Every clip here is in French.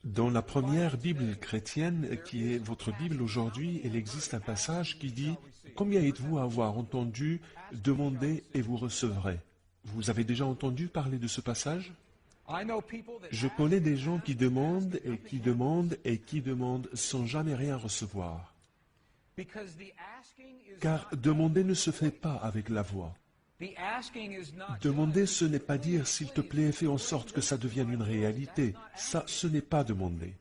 Dans la première Bible chrétienne, qui est votre Bible aujourd'hui, il existe un passage qui dit « Combien êtes-vous à avoir entendu, demandez et vous recevrez ». Vous avez déjà entendu parler de ce passage? Je connais des gens qui demandent et qui demandent et qui demandent sans jamais rien recevoir. Car demander ne se fait pas avec la voix. Demander, ce n'est pas dire « s'il te plaît, fais en sorte que ça devienne une réalité ». Ça, ce n'est pas demander.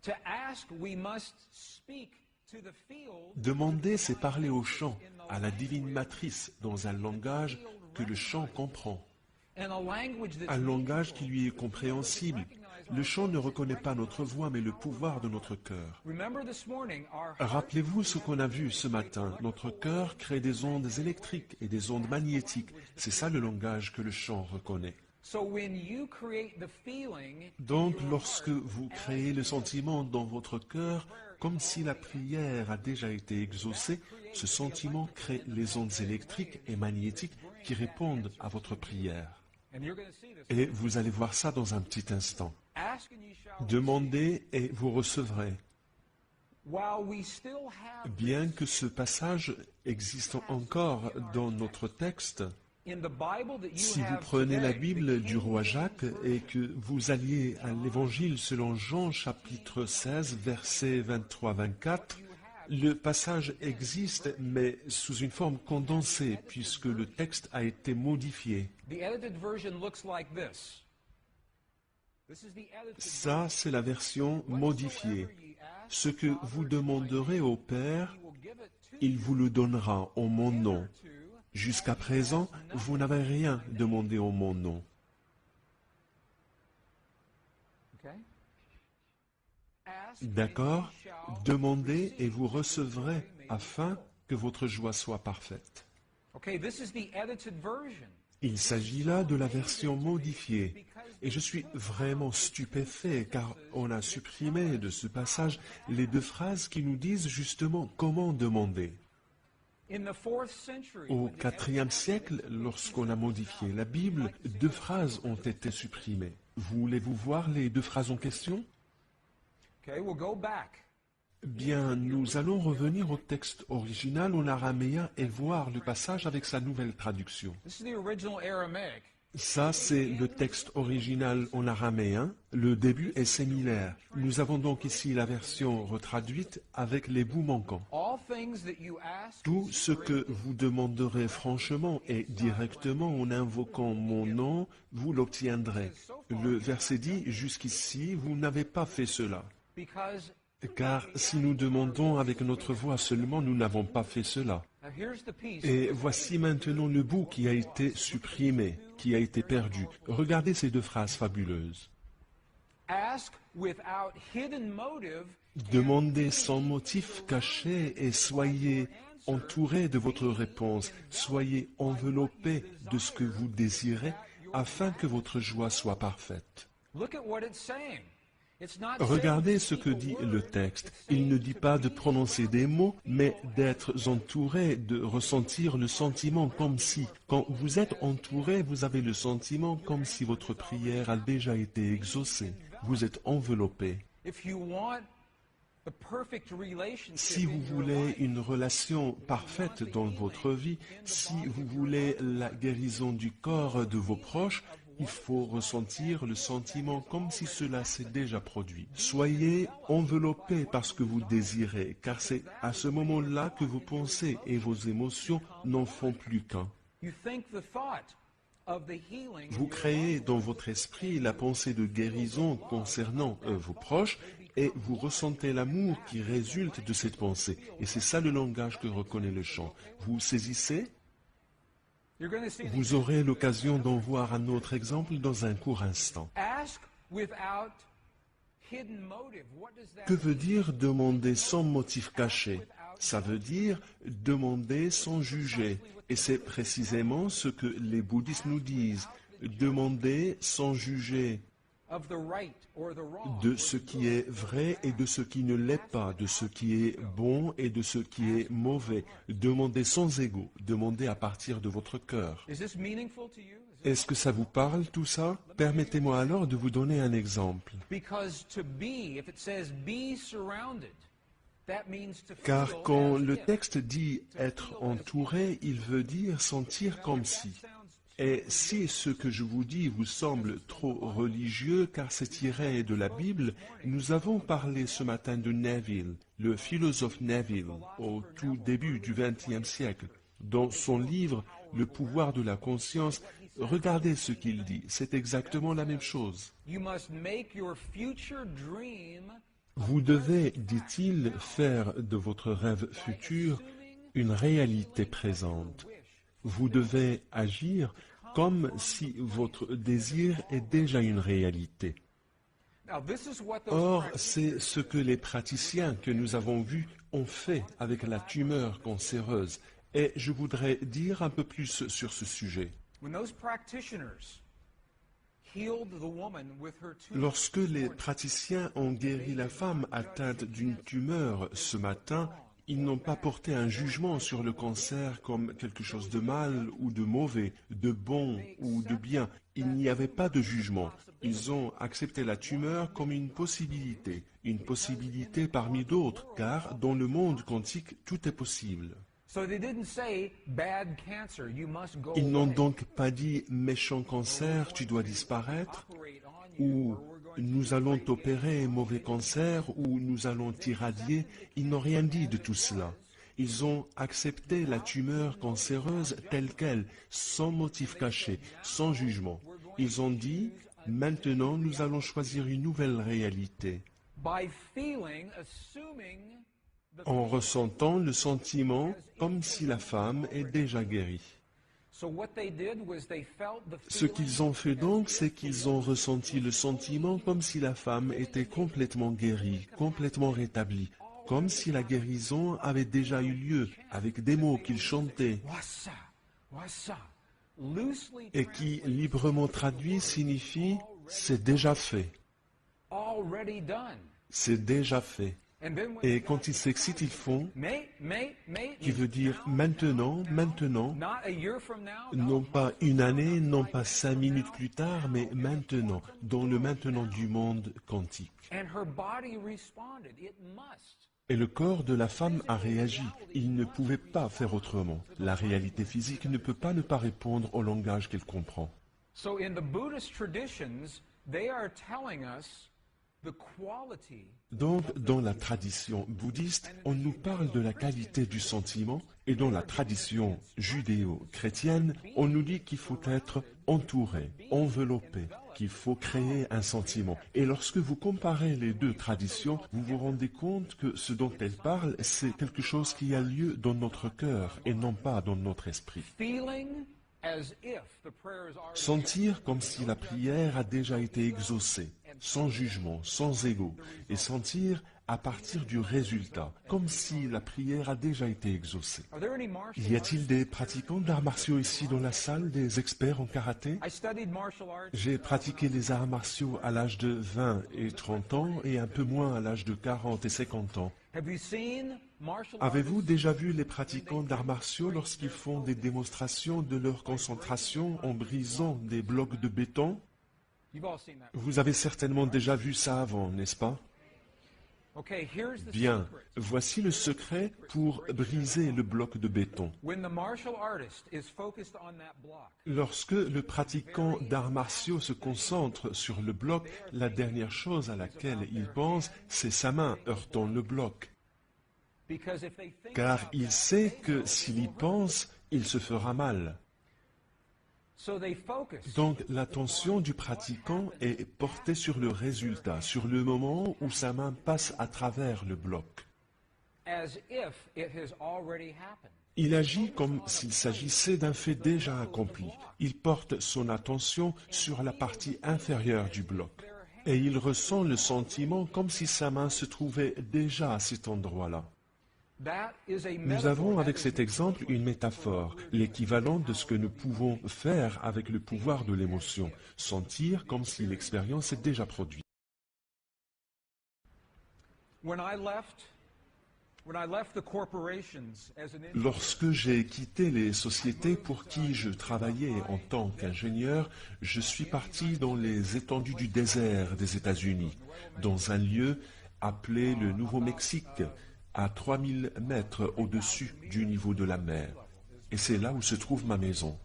Demander, c'est parler au chant, à la divine matrice, dans un langage que le chant comprend. Un langage qui lui est compréhensible. Le chant ne reconnaît pas notre voix, mais le pouvoir de notre cœur. Rappelez-vous ce qu'on a vu ce matin. Notre cœur crée des ondes électriques et des ondes magnétiques. C'est ça le langage que le chant reconnaît. Donc, lorsque vous créez le sentiment dans votre cœur, comme si la prière a déjà été exaucée, ce sentiment crée les ondes électriques et magnétiques qui répondent à votre prière. Et vous allez voir ça dans un petit instant. Demandez et vous recevrez. Bien que ce passage existe encore dans notre texte, si vous prenez la Bible du roi Jacques et que vous alliez à l'Évangile selon Jean chapitre 16, versets 23-24, le passage existe, mais sous une forme condensée, puisque le texte a été modifié. Ça, c'est la version modifiée. Ce que vous demanderez au Père, il vous le donnera en mon nom. Jusqu'à présent, vous n'avez rien demandé en mon nom. D'accord? Demandez et vous recevrez afin que votre joie soit parfaite. Il s'agit là de la version modifiée. Et je suis vraiment stupéfait car on a supprimé de ce passage les deux phrases qui nous disent justement comment demander. Au IVe siècle, lorsqu'on a modifié la Bible, deux phrases ont été supprimées. Voulez-vous voir les deux phrases en question? Bien, nous allons revenir au texte original en araméen et voir le passage avec sa nouvelle traduction. Ça, c'est le texte original en araméen. Le début est similaire. Nous avons donc ici la version retraduite avec les bouts manquants. Tout ce que vous demanderez franchement et directement en invoquant mon nom, vous l'obtiendrez. Le verset dit, jusqu'ici, vous n'avez pas fait cela. Car si nous demandons avec notre voix seulement, nous n'avons pas fait cela. Et voici maintenant le bout qui a été supprimé, qui a été perdu. Regardez ces deux phrases fabuleuses. Demandez sans motif caché et soyez entourés de votre réponse. Soyez enveloppés de ce que vous désirez afin que votre joie soit parfaite. Regardez ce que dit le texte. Il ne dit pas de prononcer des mots, mais d'être entouré, de ressentir le sentiment comme si, quand vous êtes entouré, vous avez le sentiment comme si votre prière a déjà été exaucée. Vous êtes enveloppé. Si vous voulez une relation parfaite dans votre vie, si vous voulez la guérison du corps de vos proches, il faut ressentir le sentiment comme si cela s'est déjà produit. Soyez enveloppés par ce que vous désirez, car c'est à ce moment-là que vos pensées et vos émotions n'en font plus qu'un. Vous créez dans votre esprit la pensée de guérison concernant vos proches et vous ressentez l'amour qui résulte de cette pensée. Et c'est ça le langage que reconnaît le chant. Vous saisissez? Vous aurez l'occasion d'en voir un autre exemple dans un court instant. Que veut dire demander sans motif caché? Ça veut dire demander sans juger. Et c'est précisément ce que les bouddhistes nous disent. Demander sans juger de ce qui est vrai et de ce qui ne l'est pas, de ce qui est bon et de ce qui est mauvais. Demandez sans ego, demandez à partir de votre cœur. Est-ce que ça vous parle tout ça? Permettez-moi alors de vous donner un exemple. Car quand le texte dit être entouré, il veut dire sentir comme si. Et si ce que je vous dis vous semble trop religieux, car c'est tiré de la Bible, nous avons parlé ce matin de Neville, le philosophe Neville, au tout début du XXe siècle. Dans son livre « Le pouvoir de la conscience », regardez ce qu'il dit, c'est exactement la même chose. Vous devez, dit-il, faire de votre rêve futur une réalité présente. Vous devez agir comme si votre désir est déjà une réalité. Or, c'est ce que les praticiens que nous avons vus ont fait avec la tumeur cancéreuse. Et je voudrais dire un peu plus sur ce sujet. Lorsque les praticiens ont guéri la femme atteinte d'une tumeur ce matin, ils n'ont pas porté un jugement sur le cancer comme quelque chose de mal ou de mauvais, de bon ou de bien. Il n'y avait pas de jugement. Ils ont accepté la tumeur comme une possibilité parmi d'autres, car dans le monde quantique, tout est possible. Ils n'ont donc pas dit « méchant cancer, tu dois disparaître » ou « nous allons t'opérer, mauvais cancer » ou « nous allons t'irradier ». Ils n'ont rien dit de tout cela. Ils ont accepté la tumeur cancéreuse telle qu'elle, sans motif caché, sans jugement. Ils ont dit « maintenant nous allons choisir une nouvelle réalité ». En ressentant le sentiment comme si la femme est déjà guérie. Ce qu'ils ont fait donc, c'est qu'ils ont ressenti le sentiment comme si la femme était complètement guérie, complètement rétablie, comme si la guérison avait déjà eu lieu, avec des mots qu'ils chantaient, et qui, librement traduit, signifie « c'est déjà fait ». C'est déjà fait. Et quand ils s'excitent, ils font, qui veut dire maintenant, maintenant, non pas une année, non pas 5 minutes plus tard, mais maintenant, dans le maintenant du monde quantique. Et le corps de la femme a réagi. Il ne pouvait pas faire autrement. La réalité physique ne peut pas ne pas répondre au langage qu'elle comprend. Donc, dans la tradition bouddhiste, on nous parle de la qualité du sentiment, et dans la tradition judéo-chrétienne, on nous dit qu'il faut être entouré, enveloppé, qu'il faut créer un sentiment. Et lorsque vous comparez les deux traditions, vous vous rendez compte que ce dont elles parlent, c'est quelque chose qui a lieu dans notre cœur et non pas dans notre esprit. Sentir comme si la prière a déjà été exaucée, sans jugement, sans ego, et sentir à partir du résultat, comme si la prière a déjà été exaucée. Y a-t-il des pratiquants d'arts martiaux ici dans la salle, des experts en karaté? J'ai pratiqué les arts martiaux à l'âge de 20 et 30 ans et un peu moins à l'âge de 40 et 50 ans. Avez-vous déjà vu les pratiquants d'arts martiaux lorsqu'ils font des démonstrations de leur concentration en brisant des blocs de béton? Vous avez certainement déjà vu ça avant, n'est-ce pas? Bien, voici le secret pour briser le bloc de béton. Lorsque le pratiquant d'arts martiaux se concentre sur le bloc, la dernière chose à laquelle il pense, c'est sa main heurtant le bloc. Car il sait que s'il y pense, il se fera mal. Donc l'attention du pratiquant est portée sur le résultat, sur le moment où sa main passe à travers le bloc. Il agit comme s'il s'agissait d'un fait déjà accompli. Il porte son attention sur la partie inférieure du bloc. Et il ressent le sentiment comme si sa main se trouvait déjà à cet endroit-là. Nous avons avec cet exemple une métaphore, l'équivalent de ce que nous pouvons faire avec le pouvoir de l'émotion, sentir comme si l'expérience est déjà produite. Lorsque j'ai quitté les sociétés pour qui je travaillais en tant qu'ingénieur, je suis parti dans les étendues du désert des États-Unis, dans un lieu appelé le Nouveau-Mexique, à 3000 mètres au-dessus du niveau de la mer. Et c'est là où se trouve ma maison.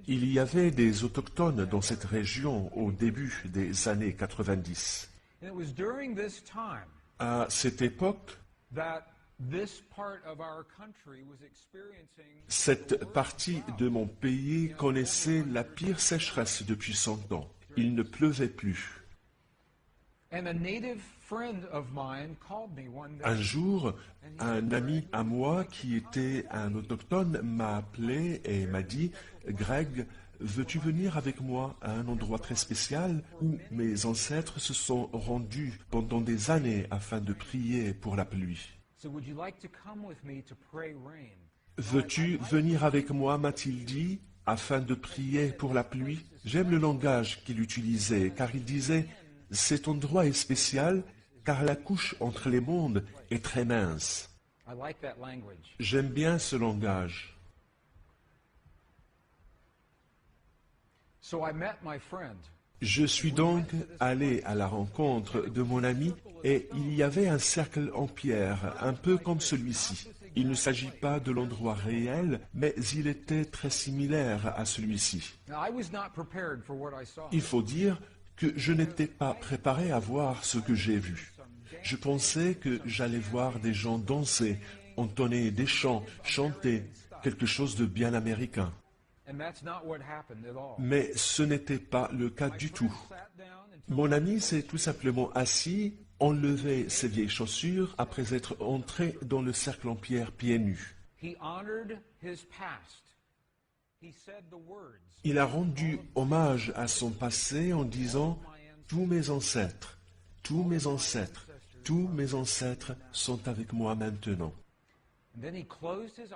Il y avait des autochtones dans cette région au début des années 90. À cette époque, cette partie de mon pays connaissait la pire sécheresse depuis 100 ans. Il ne pleuvait plus. Un jour, un ami à moi qui était un autochtone m'a appelé et m'a dit « Greg, veux-tu venir avec moi à un endroit très spécial où mes ancêtres se sont rendus pendant des années afin de prier pour la pluie? Veux-tu venir avec moi, m'a-t-il dit, afin de prier pour la pluie ?» J'aime le langage qu'il utilisait, car il disait « Cet endroit est spécial, car la couche entre les mondes est très mince. » J'aime bien ce langage. Je suis donc allé à la rencontre de mon ami et il y avait un cercle en pierre, un peu comme celui-ci. Il ne s'agit pas de l'endroit réel, mais il était très similaire à celui-ci. Il faut dire que je n'étais pas préparé à voir ce que j'ai vu. Je pensais que j'allais voir des gens danser, entonner des chants, chanter, quelque chose de bien américain. Mais ce n'était pas le cas du tout. Mon ami s'est tout simplement assis, enlevé ses vieilles chaussures après être entré dans le cercle en pierre pieds nus. Il a rendu hommage à son passé en disant « Tous mes ancêtres, tous mes ancêtres, tous mes ancêtres sont avec moi maintenant. »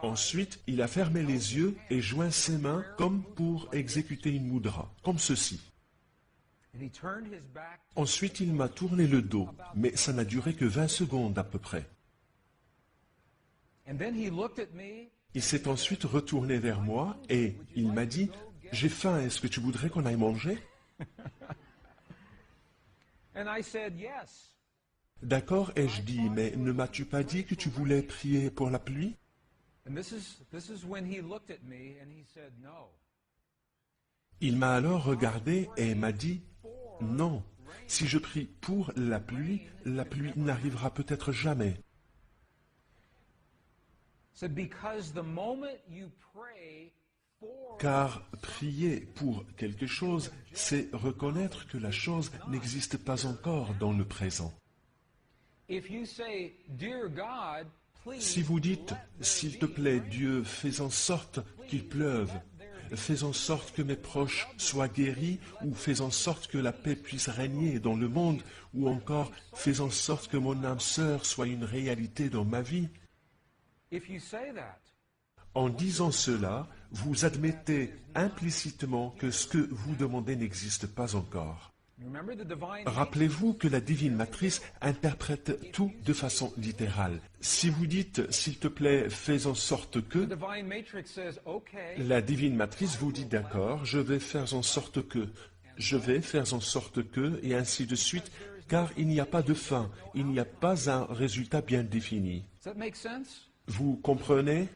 Ensuite, il a fermé les yeux et joint ses mains comme pour exécuter une mudra, comme ceci. Ensuite, il m'a tourné le dos, mais ça n'a duré que 20 secondes à peu près. Il s'est ensuite retourné vers moi et il m'a dit « J'ai faim, est-ce que tu voudrais qu'on aille manger ?» D'accord, ai-je dit, mais ne m'as-tu pas dit que tu voulais prier pour la pluie? Il m'a alors regardé et m'a dit, non, si je prie pour la pluie n'arrivera peut-être jamais. Car prier pour quelque chose, c'est reconnaître que la chose n'existe pas encore dans le présent. Si vous dites, s'il te plaît, Dieu, fais en sorte qu'il pleuve, fais en sorte que mes proches soient guéris, ou fais en sorte que la paix puisse régner dans le monde, ou encore fais en sorte que mon âme sœur soit une réalité dans ma vie. En disant cela, vous admettez implicitement que ce que vous demandez n'existe pas encore. Rappelez-vous que la divine matrice interprète tout de façon littérale. Si vous dites, s'il te plaît, fais en sorte que, la divine matrice vous dit, d'accord, je vais faire en sorte que, je vais faire en sorte que, et ainsi de suite, car il n'y a pas de fin, il n'y a pas un résultat bien défini. Vous comprenez?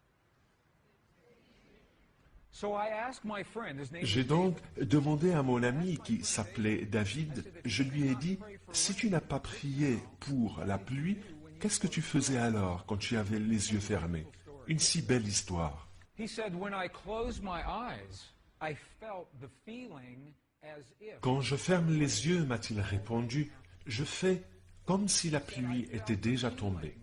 J'ai donc demandé à mon ami qui s'appelait David, je lui ai dit, si tu n'as pas prié pour la pluie, qu'est-ce que tu faisais alors quand tu avais les yeux fermés? Une si belle histoire. Quand je ferme les yeux, m'a-t-il répondu, je fais comme si la pluie était déjà tombée.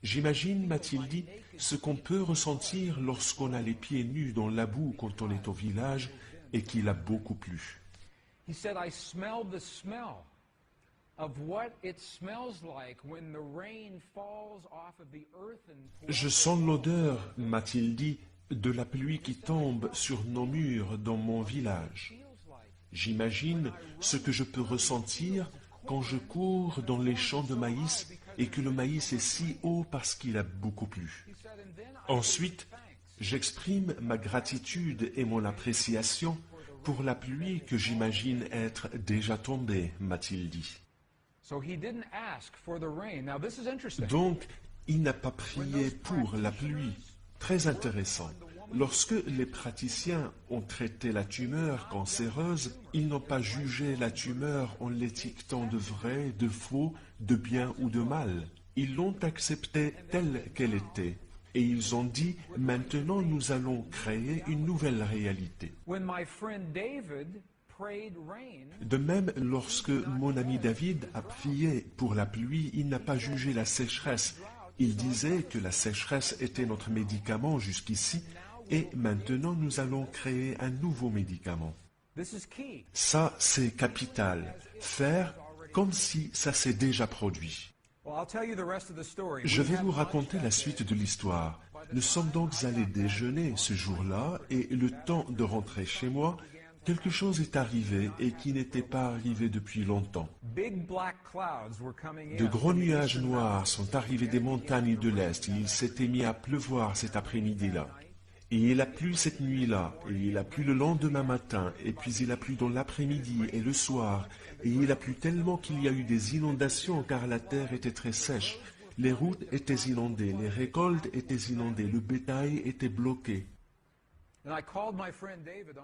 J'imagine, m'a-t-il dit, ce qu'on peut ressentir lorsqu'on a les pieds nus dans la boue quand on est au village et qu'il a beaucoup plu. Je sens l'odeur, m'a-t-il dit, de la pluie qui tombe sur nos murs dans mon village. J'imagine ce que je peux ressentir quand je cours dans les champs de maïs et que le maïs est si haut parce qu'il a beaucoup plu. Ensuite, j'exprime ma gratitude et mon appréciation pour la pluie que j'imagine être déjà tombée, m'a-t-il dit. Donc, il n'a pas prié pour la pluie. Très intéressant. Lorsque les praticiens ont traité la tumeur cancéreuse, ils n'ont pas jugé la tumeur en l'étiquetant de vrai, de faux, de bien ou de mal. Ils l'ont acceptée telle qu'elle était. Et ils ont dit, maintenant nous allons créer une nouvelle réalité. De même, lorsque mon ami David a prié pour la pluie, il n'a pas jugé la sécheresse. Il disait que la sécheresse était notre médicament jusqu'ici, et maintenant nous allons créer un nouveau médicament. Ça, c'est capital. Faire comme si ça s'est déjà produit. Je vais vous raconter la suite de l'histoire. Nous sommes donc allés déjeuner ce jour-là, et le temps de rentrer chez moi, quelque chose est arrivé et qui n'était pas arrivé depuis longtemps. De gros nuages noirs sont arrivés des montagnes de l'Est et il s'était mis à pleuvoir cet après-midi-là. Et il a plu cette nuit-là, et il a plu le lendemain matin, et puis il a plu dans l'après-midi et le soir, et il a plu tellement qu'il y a eu des inondations car la terre était très sèche. Les routes étaient inondées, les récoltes étaient inondées, le bétail était bloqué.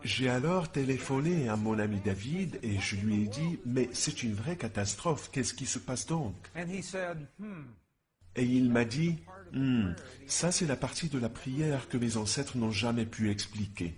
J'ai alors téléphoné à mon ami David et je lui ai dit « Mais c'est une vraie catastrophe, qu'est-ce qui se passe donc ?» Et il m'a dit « Ça c'est la partie de la prière que mes ancêtres n'ont jamais pu expliquer. »